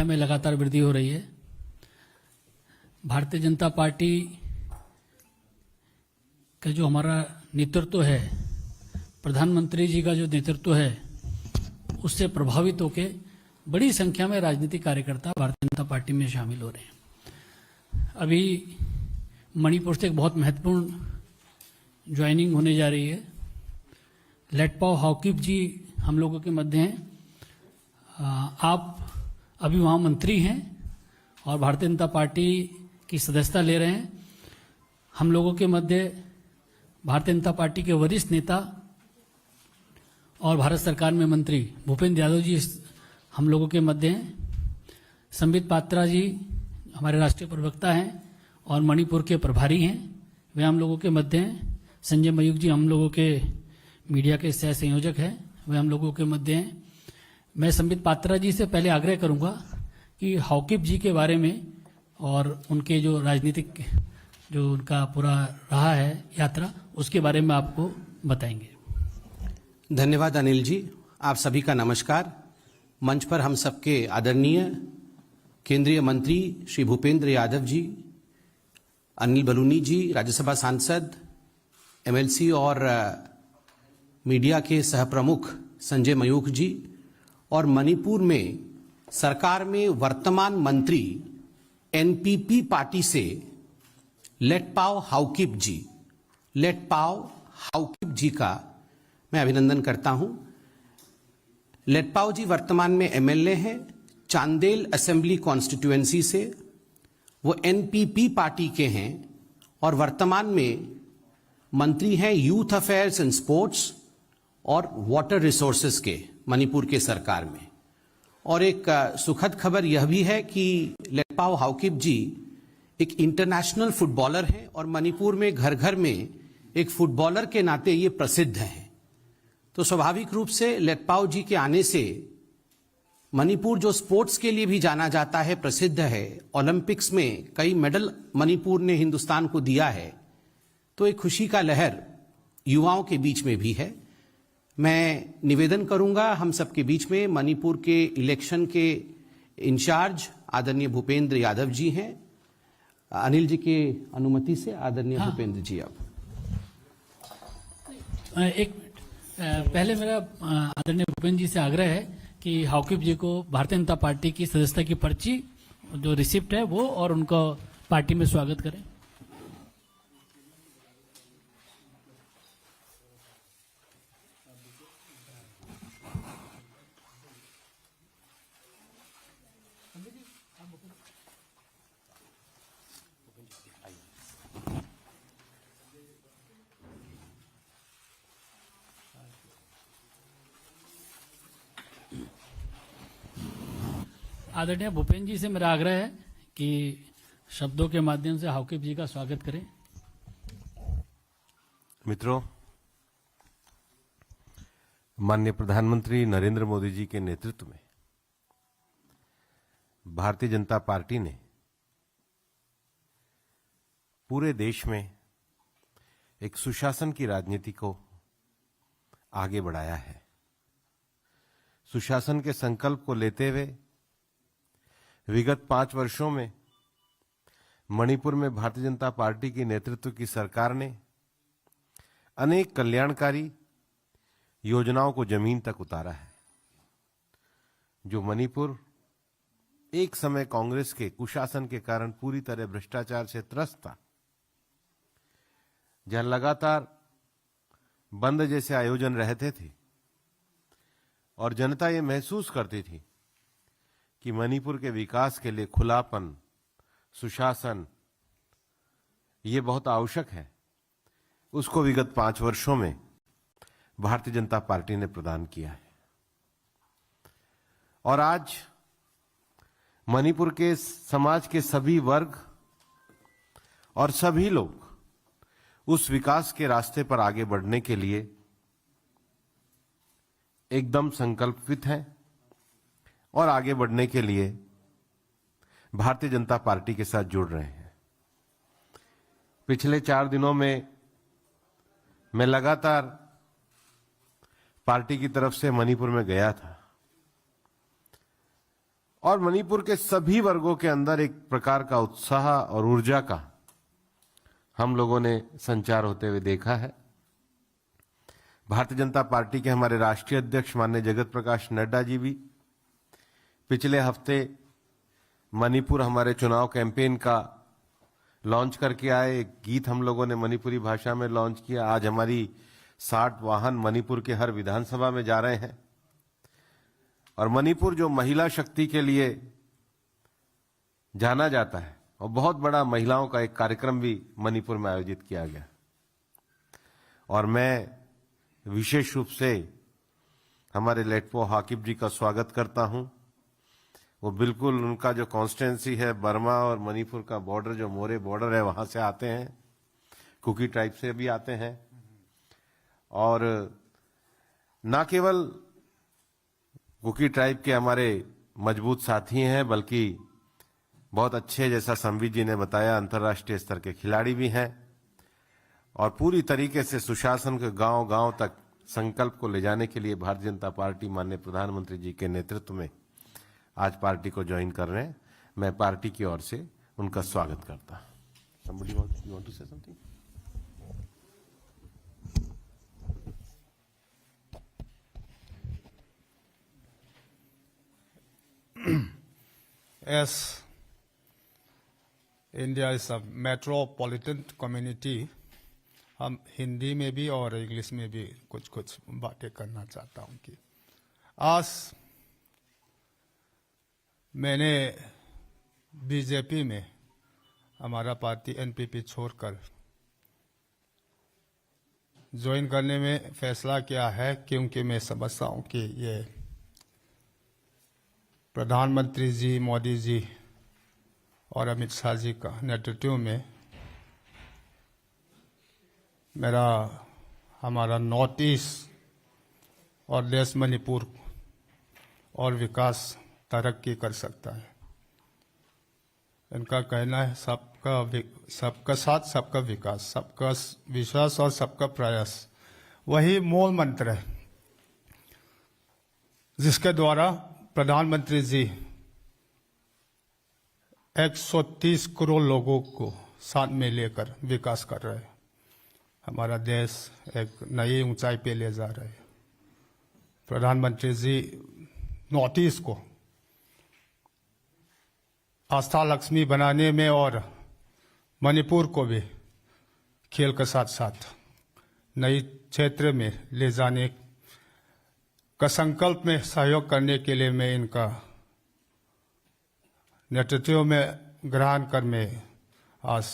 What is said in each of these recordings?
में लगातार वृद्धि हो रही है। भारतीय जनता पार्टी का जो हमारा नेतृत्व है, प्रधानमंत्री जी का जो नेतृत्व है, उससे प्रभावित होकर बड़ी संख्या में राजनीतिक कार्यकर्ता भारतीय जनता पार्टी में शामिल हो रहे हैं। अभी मणिपुर से एक बहुत महत्वपूर्ण ज्वाइनिंग होने जा रही है। लेटपाओ हाउकिप जी हम लोगों के मध्य हैं। आप अभी वहाँ मंत्री हैं और भारतीय जनता पार्टी की सदस्यता ले रहे हैं। हम लोगों के मध्य भारतीय जनता पार्टी के वरिष्ठ नेता और भारत सरकार में मंत्री भूपेंद्र यादव जी हम लोगों के मध्य हैं। संबित पात्रा जी हमारे राष्ट्रीय प्रवक्ता हैं और मणिपुर के प्रभारी हैं, वे हम लोगों के मध्य हैं। संजय मयूख जी हम लोगों के मीडिया के सह संयोजक हैं, वे हम लोगों के मध्य हैं। मैं संबित पात्रा जी से पहले आग्रह करूंगा कि हाउकिप जी के बारे में और उनके जो राजनीतिक जो उनका पूरा रहा है यात्रा, उसके बारे में आपको बताएंगे। धन्यवाद अनिल जी। आप सभी का नमस्कार। मंच पर हम सबके आदरणीय केंद्रीय मंत्री श्री भूपेंद्र यादव जी, अनिल बलूनी जी, राज्यसभा सांसद, एमएलसी और मीडिया के सहप्रमुख संजय मयूख जी, और मणिपुर में सरकार में वर्तमान मंत्री एनपीपी पार्टी से लेटपाओ हाउकिप जी का मैं अभिनंदन करता हूं। लेटपाओ जी वर्तमान में एमएलए हैं चांदेल असेंबली कॉन्स्टिट्यूएंसी से। वो एनपीपी पार्टी के हैं और वर्तमान में मंत्री हैं यूथ अफेयर्स एंड स्पोर्ट्स और वाटर रिसोर्सेज के मणिपुर के सरकार में। और एक सुखद खबर यह भी है कि लेटपाओ हाउकिप जी एक इंटरनेशनल फुटबॉलर हैं और मणिपुर में घर घर में एक फुटबॉलर के नाते ये प्रसिद्ध हैं। तो स्वाभाविक रूप से लेटपाओ जी के आने से मणिपुर जो स्पोर्ट्स के लिए भी जाना जाता है, प्रसिद्ध है, ओलंपिक्स में कई मेडल मणिपुर ने हिंदुस्तान को दिया है, तो एक खुशी का लहर युवाओं के बीच में भी है। मैं निवेदन करूंगा हम सबके बीच में मणिपुर के इलेक्शन के इंचार्ज आदरणीय भूपेंद्र यादव जी हैं। अनिल जी के अनुमति से आदरणीय भूपेंद्र जी आप एक पहले मेरा आदरणीय भूपेंद्र जी से आग्रह है कि हाउकिप जी को भारतीय जनता पार्टी की सदस्यता की पर्ची जो रिसिप्ट है वो और उनको पार्टी में स्वागत करें। आदरणीय भूपेंद्र जी से मेरा आग्रह है कि शब्दों के माध्यम से हाउकिप जी का स्वागत करें। मित्रों, माननीय प्रधानमंत्री नरेंद्र मोदी जी के नेतृत्व में भारतीय जनता पार्टी ने पूरे देश में एक सुशासन की राजनीति को आगे बढ़ाया है। सुशासन के संकल्प को लेते हुए विगत 5 वर्षों में मणिपुर में भारतीय जनता पार्टी की नेतृत्व की सरकार ने अनेक कल्याणकारी योजनाओं को जमीन तक उतारा है। जो मणिपुर एक समय कांग्रेस के कुशासन के कारण पूरी तरह भ्रष्टाचार से त्रस्त था, जहां लगातार बंद जैसे आयोजन रहते थे और जनता ये महसूस करती थी कि मणिपुर के विकास के लिए खुलापन, सुशासन ये बहुत आवश्यक है, उसको विगत 5 वर्षों में भारतीय जनता पार्टी ने प्रदान किया है। और आज मणिपुर के समाज के सभी वर्ग और सभी लोग उस विकास के रास्ते पर आगे बढ़ने के लिए एकदम संकल्पित हैं और आगे बढ़ने के लिए भारतीय जनता पार्टी के साथ जुड़ रहे हैं। पिछले 4 दिनों में मैं लगातार पार्टी की तरफ से मणिपुर में गया था और मणिपुर के सभी वर्गों के अंदर एक प्रकार का उत्साह और ऊर्जा का हम लोगों ने संचार होते हुए देखा है। भारतीय जनता पार्टी के हमारे राष्ट्रीय अध्यक्ष माननीय जगत प्रकाश नड्डा जी भी पिछले हफ्ते मणिपुर हमारे चुनाव कैंपेन का लॉन्च करके आए। एक गीत हम लोगों ने मणिपुरी भाषा में लॉन्च किया। आज हमारी 60 वाहन मणिपुर के हर विधानसभा में जा रहे हैं और मणिपुर जो महिला शक्ति के लिए जाना जाता है और बहुत बड़ा महिलाओं का एक कार्यक्रम भी मणिपुर में आयोजित किया गया। और मैं विशेष रूप से हमारे लेटपो हाकिब जी का स्वागत करता हूं। वो बिल्कुल उनका जो कॉन्स्टिट्यूंसी है बर्मा और मणिपुर का बॉर्डर जो मोरे बॉर्डर है वहां से आते हैं, कुकी ट्राइब से भी आते हैं और न केवल कुकी ट्राइब के हमारे मजबूत साथी हैं बल्कि बहुत अच्छे, जैसा संबित जी ने बताया, अंतर्राष्ट्रीय स्तर के खिलाड़ी भी हैं और पूरी तरीके से सुशासन के गांव गांव तक संकल्प को ले जाने के लिए भारतीय जनता पार्टी माननीय प्रधानमंत्री जी के नेतृत्व में आज पार्टी को ज्वाइन कर रहे हैं। मैं पार्टी की ओर से उनका स्वागत करता हूं। Somebody want to say something? As India is a metropolitan community, हम हिंदी में भी और इंग्लिश में भी कुछ कुछ बातें करना चाहता हूं कि आज मैंने बीजेपी में हमारा पार्टी एनपीपी छोड़कर ज्वाइन करने में फैसला किया है क्योंकि मैं समझता हूं कि ये प्रधानमंत्री जी मोदी जी और अमित शाह जी का नेतृत्व में हमारा नॉर्थ ईस्ट और देश मणिपुर और विकास तरक्की कर सकता है। इनका कहना है सबका साथ सबका विकास, सबका विश्वास और सबका प्रयास, वही मूल मंत्र है जिसके द्वारा प्रधानमंत्री जी 130 करोड़ लोगों को साथ में लेकर विकास कर रहे हैं। हमारा देश एक नई ऊंचाई पे ले जा रहे हैं। प्रधानमंत्री जी नॉर्थ ईस्ट को आस्था लक्ष्मी बनाने में और मणिपुर को भी खेल के साथ साथ नई क्षेत्र में ले जाने का संकल्प में सहयोग करने के लिए मैं इनका नेतृत्व में ग्रहण कर मैं आज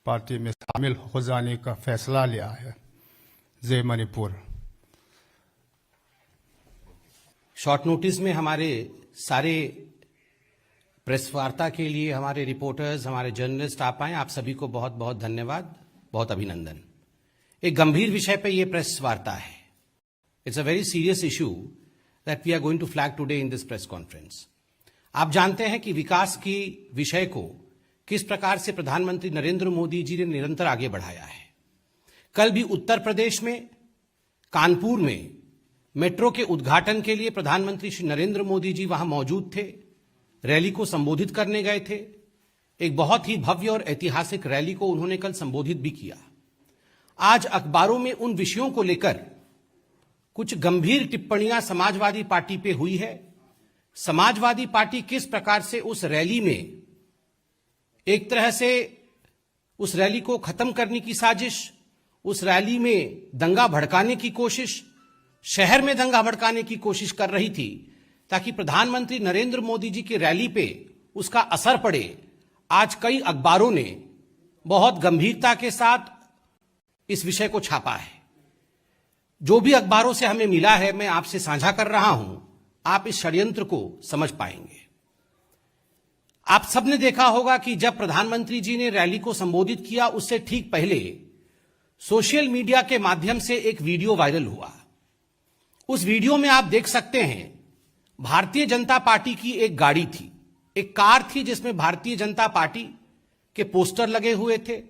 पार्टी में शामिल हो जाने का फैसला लिया है। जय मणिपुर। शॉर्ट नोटिस में हमारे सारे प्रेस वार्ता के लिए हमारे रिपोर्टर्स, हमारे जर्नलिस्ट आप आए, आप सभी को बहुत बहुत धन्यवाद, बहुत अभिनंदन। एक गंभीर विषय पे ये प्रेस वार्ता है। It's a very serious issue that we are going to flag today in this press conference. आप जानते हैं कि विकास की विषय को किस प्रकार से प्रधानमंत्री नरेंद्र मोदी जी ने निरंतर आगे बढ़ाया है। कल भी उत्तर प्रदेश में कानपुर में मेट्रो के उद्घाटन के लिए प्रधानमंत्री श्री नरेंद्र मोदी जी वहां मौजूद थे, रैली को संबोधित करने गए थे। एक बहुत ही भव्य और ऐतिहासिक रैली को उन्होंने कल संबोधित भी किया। आज अखबारों में उन विषयों को लेकर कुछ गंभीर टिप्पणियां समाजवादी पार्टी पे हुई है। समाजवादी पार्टी किस प्रकार से उस रैली में एक तरह से उस रैली को खत्म करने की साजिश, उस रैली में दंगा भड़काने की कोशिश, शहर में दंगा भड़काने की कोशिश कर रही थी ताकि प्रधानमंत्री नरेंद्र मोदी जी की रैली पे उसका असर पड़े। आज कई अखबारों ने बहुत गंभीरता के साथ इस विषय को छापा है। जो भी अखबारों से हमें मिला है मैं आपसे साझा कर रहा हूं, आप इस षड्यंत्र को समझ पाएंगे। आप सबने देखा होगा कि जब प्रधानमंत्री जी ने रैली को संबोधित किया उससे ठीक पहले सोशल मीडिया के माध्यम से एक वीडियो वायरल हुआ। उस वीडियो में आप देख सकते हैं भारतीय जनता पार्टी की एक गाड़ी थी, एक कार थी जिसमें भारतीय जनता पार्टी के पोस्टर लगे हुए थे,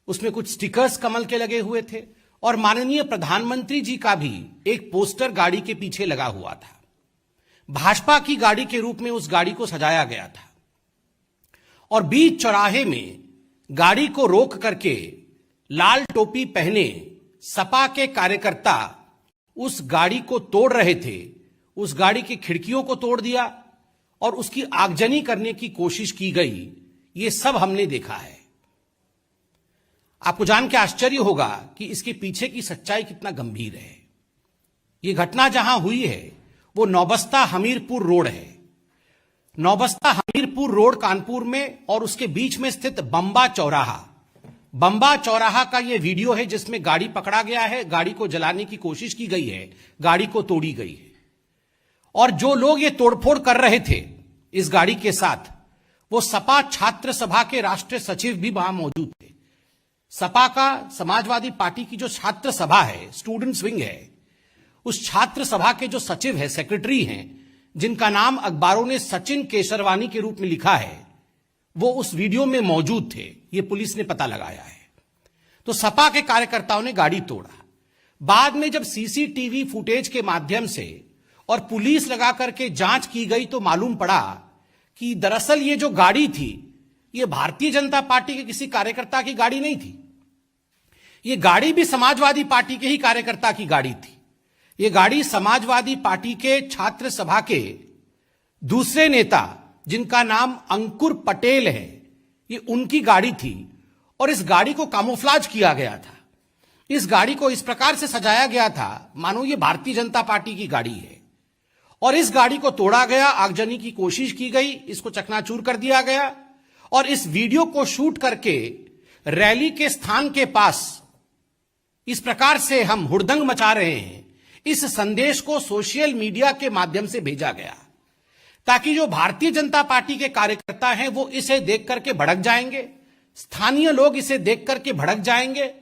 उसमें कुछ स्टिकर्स कमल के लगे हुए थे और माननीय प्रधानमंत्री जी का भी एक पोस्टर गाड़ी के पीछे लगा हुआ था। भाजपा की गाड़ी के रूप में उस गाड़ी को सजाया गया था और बीच चौराहे में गाड़ी को रोक करके लाल टोपी पहने सपा के कार्यकर्ता उस गाड़ी को तोड़ रहे थे। उस गाड़ी की खिड़कियों को तोड़ दिया और उसकी आगजनी करने की कोशिश की गई। ये सब हमने देखा है। आपको जान के आश्चर्य होगा कि इसके पीछे की सच्चाई कितना गंभीर है। ये घटना जहां हुई है वो नौबस्ता हमीरपुर रोड है। नौबस्ता हमीरपुर रोड कानपुर में और उसके बीच में स्थित बंबा चौराहा का यह वीडियो है जिसमें गाड़ी पकड़ा गया है, गाड़ी को जलाने की कोशिश की गई है, गाड़ी को तोड़ी गई है और जो लोग ये तोड़फोड़ कर रहे थे इस गाड़ी के साथ वो सपा छात्र सभा के राष्ट्रीय सचिव भी वहां मौजूद थे। सपा का समाजवादी पार्टी की जो छात्र सभा है, स्टूडेंट्स विंग है, उस छात्र सभा के जो सचिव है, सेक्रेटरी हैं, जिनका नाम अखबारों ने सचिन केसरवानी के रूप में लिखा है, वो उस वीडियो में मौजूद थे। ये पुलिस ने पता लगाया है। तो सपा के कार्यकर्ताओं ने गाड़ी तोड़ा। बाद में जब सीसीटीवी फुटेज के माध्यम से और पुलिस लगा करके जांच की गई तो मालूम पड़ा कि दरअसल ये जो गाड़ी थी ये भारतीय जनता पार्टी के किसी कार्यकर्ता की गाड़ी नहीं थी। ये गाड़ी भी समाजवादी पार्टी के ही कार्यकर्ता की गाड़ी थी। ये गाड़ी समाजवादी पार्टी के छात्र सभा के दूसरे नेता जिनका नाम अंकुर पटेल है, ये उनकी गाड़ी थी और इस गाड़ी को कामोफ्लाज किया गया था। इस गाड़ी को इस प्रकार से सजाया गया था मानो ये भारतीय जनता पार्टी की गाड़ी है और इस गाड़ी को तोड़ा गया, आगजनी की कोशिश की गई, इसको चकनाचूर कर दिया गया और इस वीडियो को शूट करके रैली के स्थान के पास इस प्रकार से हम हुड़दंग मचा रहे हैं, इस संदेश को सोशल मीडिया के माध्यम से भेजा गया ताकि जो भारतीय जनता पार्टी के कार्यकर्ता हैं वो इसे देख करके भड़क जाएंगे, स्थानीय लोग इसे देख करके भड़क जाएंगे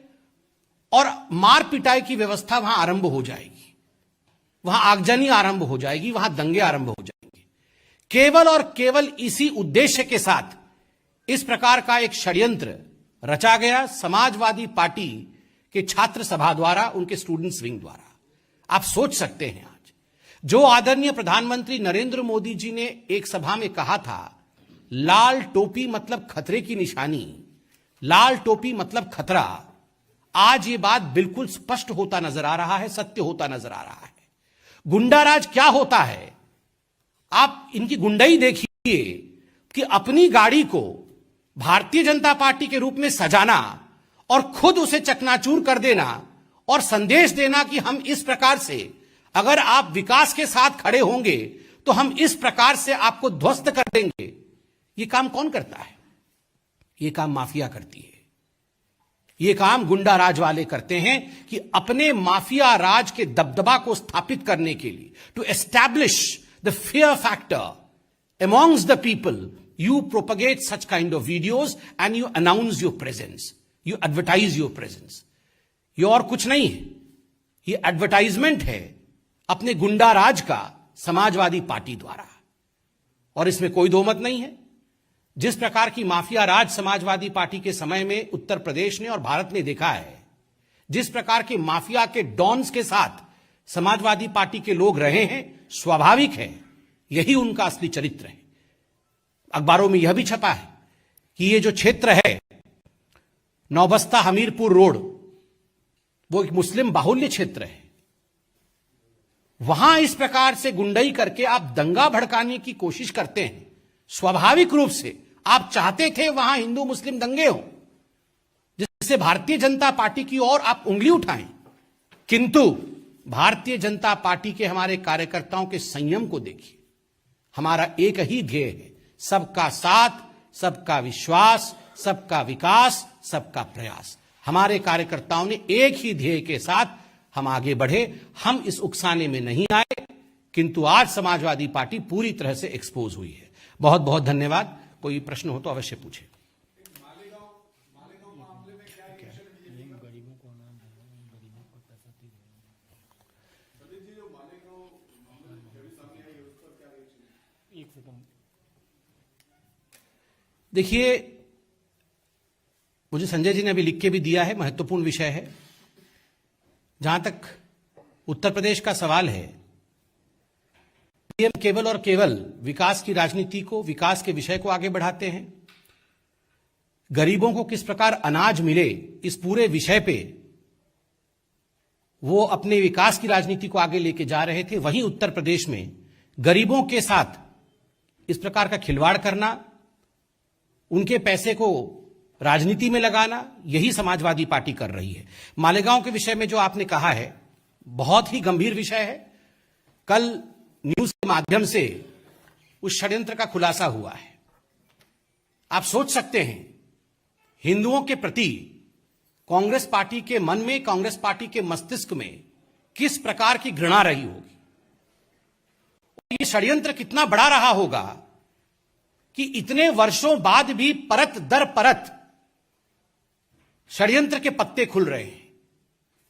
और मार पिटाई की व्यवस्था वहां आरंभ हो जाएगी, वहां आगजनी आरंभ हो जाएगी, वहां दंगे आरंभ हो जाएंगे। केवल और केवल इसी उद्देश्य के साथ इस प्रकार का एक षड्यंत्र रचा गया समाजवादी पार्टी के छात्र सभा द्वारा, उनके स्टूडेंट्स विंग द्वारा। आप सोच सकते हैं आज जो आदरणीय प्रधानमंत्री नरेंद्र मोदी जी ने एक सभा में कहा था, लाल टोपी मतलब खतरे की निशानी, लाल टोपी मतलब खतरा, आज ये बात बिल्कुल स्पष्ट होता नजर आ रहा है, सत्य होता नजर आ रहा है। गुंडाराज क्या होता है आप इनकी गुंडाई देखिए कि अपनी गाड़ी को भारतीय जनता पार्टी के रूप में सजाना और खुद उसे चकनाचूर कर देना और संदेश देना कि हम इस प्रकार से अगर आप विकास के साथ खड़े होंगे तो हम इस प्रकार से आपको ध्वस्त कर देंगे। यह काम कौन करता है? यह काम माफिया करती है। यह काम गुंडा राज वाले करते हैं कि अपने माफिया राज के दबदबा को स्थापित करने के लिए, to establish the fear factor amongst the people, you propagate such kind of videos and you announce your presence, you advertise your presence। ये और कुछ नहीं है, ये एडवर्टाइजमेंट है अपने गुंडा राज का समाजवादी पार्टी द्वारा और इसमें कोई दो मत नहीं है। जिस प्रकार की माफिया राज समाजवादी पार्टी के समय में उत्तर प्रदेश ने और भारत ने देखा है, जिस प्रकार के माफिया के डॉन्स के साथ समाजवादी पार्टी के लोग रहे हैं, स्वाभाविक है यही उनका असली चरित्र है। अखबारों में यह भी छपा है कि ये जो क्षेत्र है नौबस्ता हमीरपुर रोड, वो एक मुस्लिम बाहुल्य क्षेत्र है। वहां इस प्रकार से गुंडाई करके आप दंगा भड़काने की कोशिश करते हैं। स्वाभाविक रूप से आप चाहते थे वहां हिंदू मुस्लिम दंगे हो जिससे भारतीय जनता पार्टी की ओर आप उंगली उठाएं, किंतु भारतीय जनता पार्टी के हमारे कार्यकर्ताओं के संयम को देखिए। हमारा एक ही ध्येय है, सबका साथ, सबका विश्वास, सबका विकास, सबका प्रयास। हमारे कार्यकर्ताओं ने एक ही ध्येय के साथ हम आगे बढ़े। हम इस उकसाने में नहीं आए, किंतु आज समाजवादी पार्टी पूरी तरह से एक्सपोज हुई है। बहुत बहुत धन्यवाद। कोई प्रश्न हो तो अवश्य पूछे। देखिए, मुझे संजय जी ने अभी लिख के भी दिया है, महत्वपूर्ण विषय है। जहां तक उत्तर प्रदेश का सवाल है, पीएम केवल और केवल विकास की राजनीति को, विकास के विषय को आगे बढ़ाते हैं। गरीबों को किस प्रकार अनाज मिले, इस पूरे विषय पे वो अपने विकास की राजनीति को आगे लेके जा रहे थे। वहीं उत्तर प्रदेश में गरीबों के साथ इस प्रकार का खिलवाड़ करना, उनके पैसे को राजनीति में लगाना, यही समाजवादी पार्टी कर रही है। मालेगांव के विषय में जो आपने कहा है, बहुत ही गंभीर विषय है। कल न्यूज के माध्यम से उस षड्यंत्र का खुलासा हुआ है। आप सोच सकते हैं हिंदुओं के प्रति कांग्रेस पार्टी के मन में, कांग्रेस पार्टी के मस्तिष्क में किस प्रकार की घृणा रही होगी। ये षड्यंत्र कितना बड़ा रहा होगा कि इतने वर्षों बाद भी परत दर परत षड्यंत्र के पत्ते खुल रहे हैं।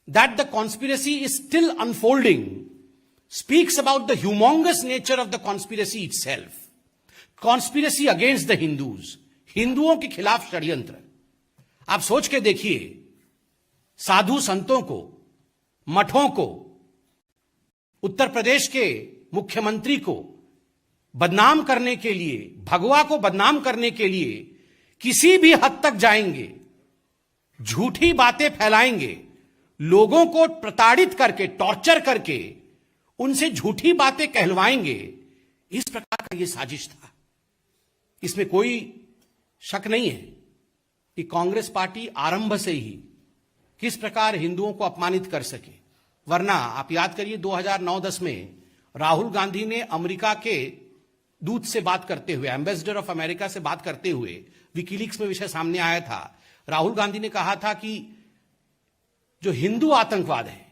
That the conspiracy is still unfolding speaks about the humongous nature of the conspiracy itself. Conspiracy against the Hindus, हिंदुओं के खिलाफ षड्यंत्र। आप सोच के देखिए, साधु संतों को, मठों को, उत्तर प्रदेश के मुख्यमंत्री को बदनाम करने के लिए, भगवा को बदनाम करने के लिए किसी भी हद तक जाएंगे, झूठी बातें फैलाएंगे, लोगों को प्रताड़ित करके, टॉर्चर करके उनसे झूठी बातें कहलवाएंगे। इस प्रकार का यह साजिश था। इसमें कोई शक नहीं है कि कांग्रेस पार्टी आरंभ से ही किस प्रकार हिंदुओं को अपमानित कर सके। वरना आप याद करिए 2009-10 में राहुल गांधी ने अमेरिका के दूत से बात करते हुए, एम्बेसडर ऑफ अमेरिका से बात करते हुए, विकीलीक्स में विषय सामने आया था। राहुल गांधी ने कहा था कि जो हिंदू आतंकवाद है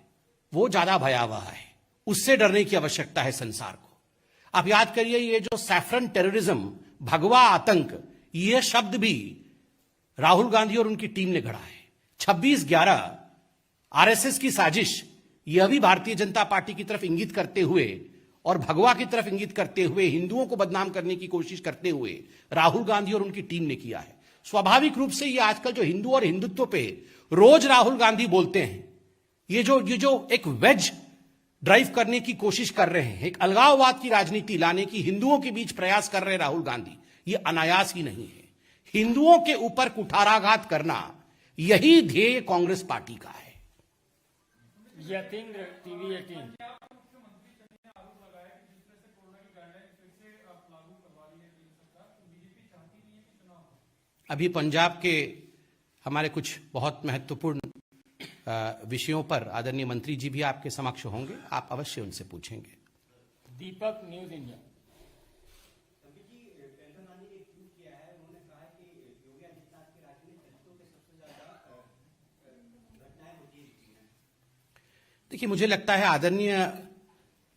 वो ज्यादा भयावह है, उससे डरने की आवश्यकता है संसार को। आप याद करिए, ये जो सैफरन टेररिज्म, भगवा आतंक, यह शब्द भी राहुल गांधी और उनकी टीम ने गढ़ा है। 26/11 आरएसएस की साजिश, यह भी भारतीय जनता पार्टी की तरफ इंगित करते हुए और भगवा की तरफ इंगित करते हुए, हिंदुओं को बदनाम करने की कोशिश करते हुए राहुल गांधी और उनकी टीम ने किया है। स्वाभाविक रूप से ये आजकल जो हिंदू और हिंदुत्व पे रोज राहुल गांधी बोलते हैं, ये जो एक वेज ड्राइव करने की कोशिश कर रहे हैं, एक अलगाववाद की राजनीति लाने की हिंदुओं के बीच प्रयास कर रहे राहुल गांधी, ये अनायास ही नहीं है। हिंदुओं के ऊपर कुठाराघात करना, यही ध्येय कांग्रेस पार्टी का है। यतीन्द्र, टीवी 18। अभी पंजाब के हमारे कुछ बहुत महत्वपूर्ण विषयों पर आदरणीय मंत्री जी भी आपके समक्ष होंगे, आप अवश्य उनसे पूछेंगे। दीपक, न्यूज इंडिया। देखिए, मुझे लगता है आदरणीय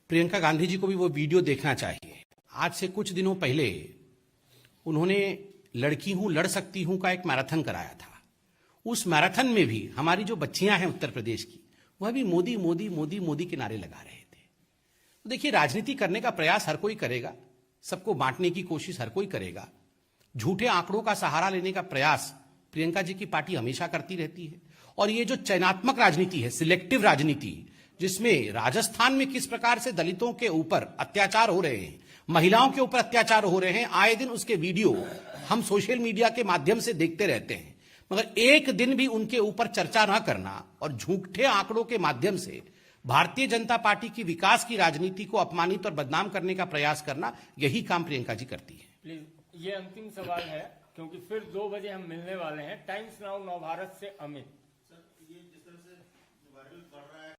प्रियंका गांधी जी को भी वो वीडियो देखना चाहिए। आज से कुछ दिनों पहले उन्होंने लड़की हूं लड़ सकती हूं का एक मैराथन कराया था। उस मैराथन में भी हमारी जो बच्चियां हैं उत्तर प्रदेश की, वह भी मोदी मोदी मोदी मोदी के नारे लगा रहे थे। तो देखिए, राजनीति करने का प्रयास हर कोई करेगा, सबको बांटने की कोशिश हर कोई करेगा, झूठे आंकड़ों का सहारा लेने का प्रयास प्रियंका जी की पार्टी हमेशा करती रहती है। और ये जो चयनात्मक राजनीति है, सिलेक्टिव राजनीति, जिसमें राजस्थान में किस प्रकार से दलितों के ऊपर अत्याचार हो रहे हैं, महिलाओं के ऊपर अत्याचार हो रहे हैं, आए दिन उसके वीडियो हम सोशल मीडिया के माध्यम से देखते रहते हैं, मगर एक दिन भी उनके ऊपर चर्चा न करना और झूठे आंकड़ों के माध्यम से भारतीय जनता पार्टी की विकास की राजनीति को अपमानित और बदनाम करने का प्रयास करना, यही काम प्रियंका जी करती है। प्लीज, ये अंतिम सवाल है क्योंकि फिर 2 बजे हम मिलने वाले हैं। टाइम्स नाउ नव भारत से अमित। सर, ये जिस तरह से वायरल बढ़ रहा है